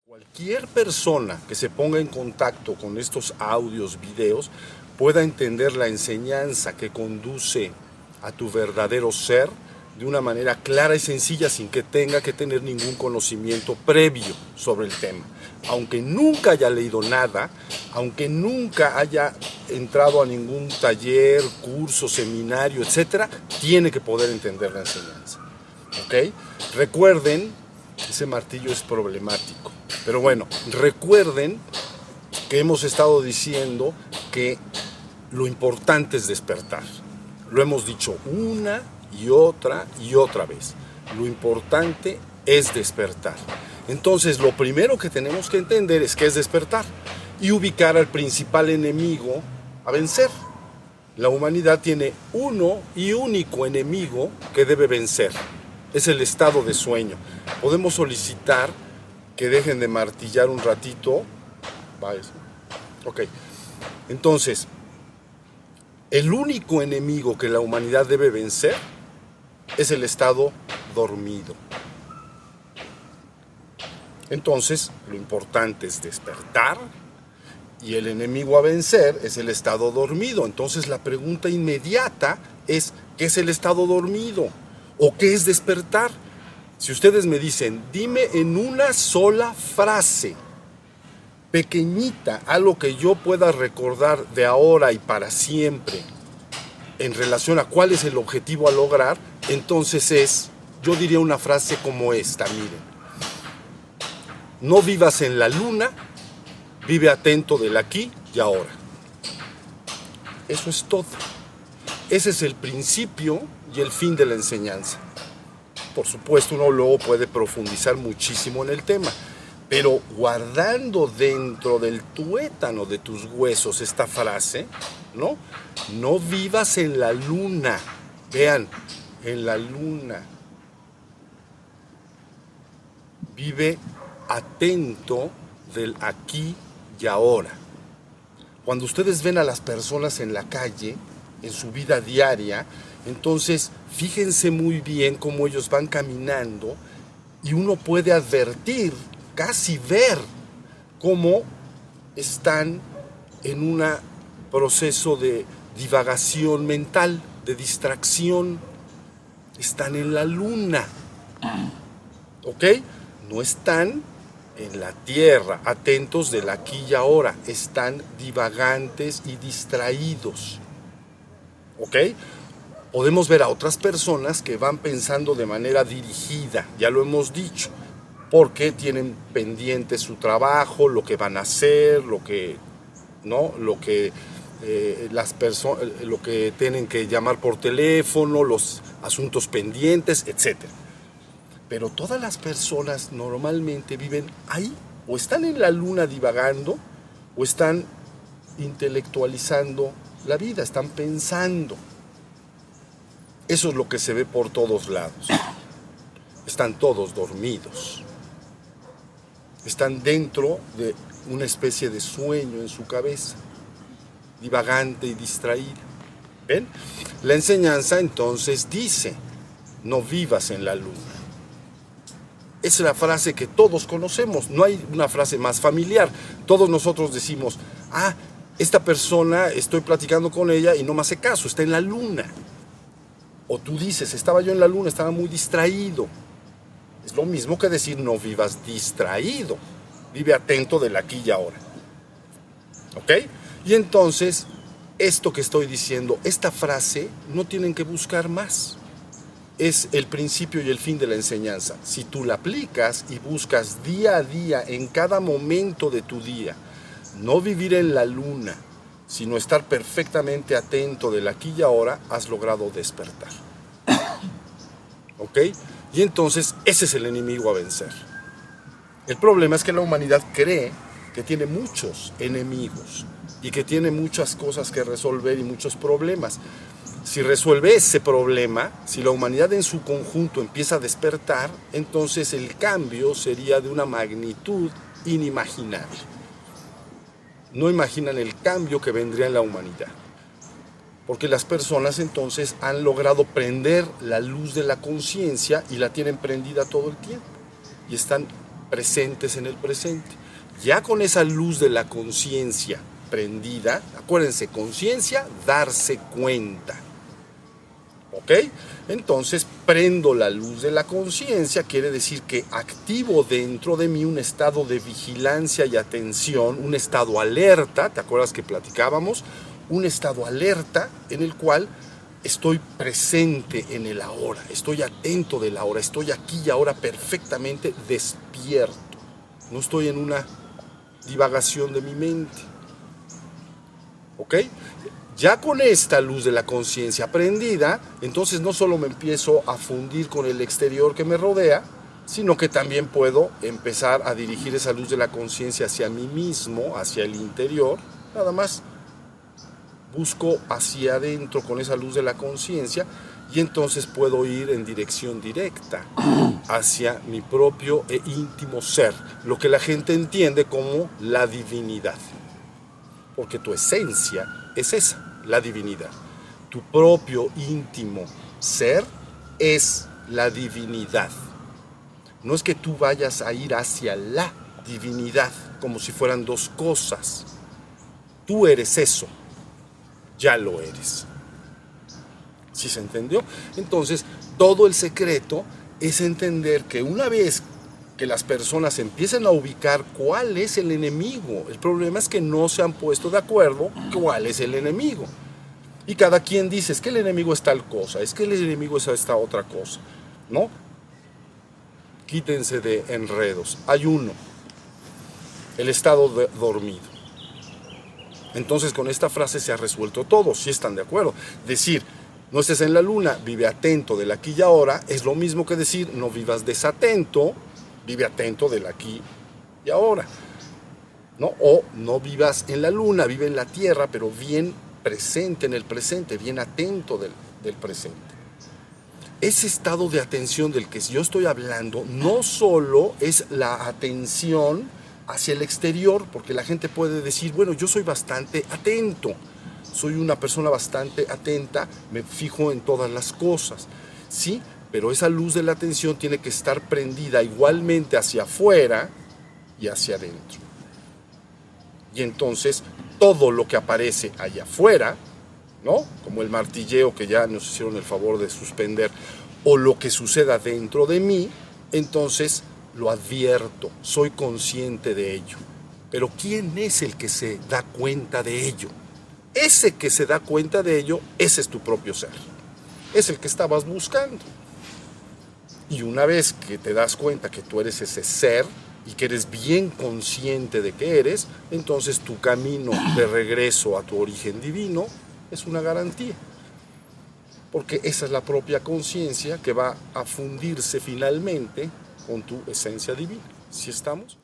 Cualquier persona que se ponga en contacto con estos audios, videos, pueda entender la enseñanza que conduce a tu verdadero ser de una manera clara y sencilla sin que tenga que tener ningún conocimiento previo sobre el tema. Aunque nunca haya leído nada, aunque nunca haya entrado a ningún taller, curso, seminario, etcétera, tiene que poder entender la enseñanza. ¿Ok? Recuerden, ese martillo es problemático. Pero bueno, recuerden que hemos estado diciendo que lo importante es despertar. Lo hemos dicho una y otra vez. Lo importante es despertar. Entonces, lo primero que tenemos que entender es qué es despertar y ubicar al principal enemigo a vencer. La humanidad tiene uno y único enemigo que debe vencer. Es el estado de sueño. Podemos solicitar que dejen de martillar un ratito. Ok. Entonces, el único enemigo que la humanidad debe vencer es el estado dormido. Entonces, lo importante es despertar y el enemigo a vencer es el estado dormido. Entonces, la pregunta inmediata es, ¿qué es el estado dormido? ¿O qué es despertar? Si ustedes me dicen, dime en una sola frase, pequeñita, algo que yo pueda recordar de ahora y para siempre, en relación a cuál es el objetivo a lograr, entonces yo diría una frase como esta, miren. No vivas en la luna, vive atento del aquí y ahora. Eso es todo. Ese es el principio y el fin de la enseñanza. Por supuesto, uno luego puede profundizar muchísimo en el tema, pero guardando dentro del tuétano de tus huesos esta frase, ¿no? No vivas en la luna. Vean, en la luna. Vive atento del aquí y ahora. Cuando ustedes ven a las personas en la calle, en su vida diaria, entonces fíjense muy bien cómo ellos van caminando y uno puede advertir, casi ver, cómo están en un proceso de divagación mental, de distracción. Están en la luna, ¿ok? No están en la tierra, atentos del aquí y ahora. Están divagantes y distraídos, ¿ok? Podemos ver a otras personas que van pensando de manera dirigida, ya lo hemos dicho, porque tienen pendiente su trabajo, lo que van a hacer, lo que tienen que llamar por teléfono, los asuntos pendientes, etc. Pero todas las personas normalmente viven ahí, o están en la luna divagando, o están intelectualizando la vida, están pensando. Eso es lo que se ve por todos lados. Están todos dormidos. Están dentro de una especie de sueño en su cabeza, divagante y distraída. ¿Ven? La enseñanza entonces dice, no vivas en la luna. Es la frase que todos conocemos, no hay una frase más familiar. Todos nosotros decimos, esta persona, estoy platicando con ella y no me hace caso, está en la luna. O tú dices, estaba yo en la luna, estaba muy distraído. Es lo mismo que decir, no vivas distraído. Vive atento del aquí y ahora. ¿Ok? Y entonces, esto que estoy diciendo, esta frase, no tienen que buscar más. Es el principio y el fin de la enseñanza. Si tú la aplicas y buscas día a día, en cada momento de tu día, no vivir en la luna, sino estar perfectamente atento del aquí y ahora, has logrado despertar. ¿Ok? Y entonces ese es el enemigo a vencer. El problema es que la humanidad cree que tiene muchos enemigos y que tiene muchas cosas que resolver y muchos problemas. Si resuelve ese problema, si la humanidad en su conjunto empieza a despertar, entonces el cambio sería de una magnitud inimaginable. No imaginan el cambio que vendría en la humanidad. Porque las personas entonces han logrado prender la luz de la conciencia y la tienen prendida todo el tiempo. Y están presentes en el presente. Ya con esa luz de la conciencia prendida, acuérdense, conciencia, darse cuenta. ¿Ok? Entonces prendo la luz de la conciencia, quiere decir que activo dentro de mí un estado de vigilancia y atención, un estado alerta, ¿te acuerdas que platicábamos? Un estado alerta en el cual estoy presente en el ahora, estoy atento del ahora, estoy aquí y ahora perfectamente despierto. No estoy en una divagación de mi mente. ¿Ok? Ya con esta luz de la conciencia prendida, entonces no solo me empiezo a fundir con el exterior que me rodea, sino que también puedo empezar a dirigir esa luz de la conciencia hacia mí mismo, hacia el interior, nada más. Busco hacia adentro con esa luz de la conciencia y entonces puedo ir en dirección directa hacia mi propio e íntimo ser, lo que la gente entiende como la divinidad. Porque tu esencia es esa, la divinidad. Tu propio íntimo ser es la divinidad. No es que tú vayas a ir hacia la divinidad como si fueran dos cosas. Tú eres eso, ya lo eres. ¿Sí se entendió? Entonces, todo el secreto es entender que una vez que las personas empiecen a ubicar cuál es el enemigo, el problema es que no se han puesto de acuerdo cuál es el enemigo. Y cada quien dice, es que el enemigo es tal cosa, es que el enemigo es esta otra cosa, ¿no? Quítense de enredos. Hay uno, el estado dormido. Entonces con esta frase se ha resuelto todo, si están de acuerdo. Decir, no estés en la luna, vive atento del aquí y ahora, es lo mismo que decir, no vivas desatento, vive atento del aquí y ahora, ¿no? O no vivas en la luna, vive en la tierra, pero bien presente en el presente, bien atento del presente. Ese estado de atención del que yo estoy hablando no solo es la atención hacia el exterior, porque la gente puede decir, bueno, yo soy bastante atento, soy una persona bastante atenta, me fijo en todas las cosas, ¿sí? Pero esa luz de la atención tiene que estar prendida igualmente hacia afuera y hacia adentro. Y entonces todo lo que aparece allá afuera, ¿no? Como el martilleo que ya nos hicieron el favor de suspender, o lo que suceda dentro de mí, entonces lo advierto, soy consciente de ello. Pero ¿quién es el que se da cuenta de ello? Ese que se da cuenta de ello, ese es tu propio ser. Es el que estabas buscando. Y una vez que te das cuenta que tú eres ese ser y que eres bien consciente de que eres, entonces tu camino de regreso a tu origen divino es una garantía. Porque esa es la propia conciencia que va a fundirse finalmente con tu esencia divina. ¿Sí estamos?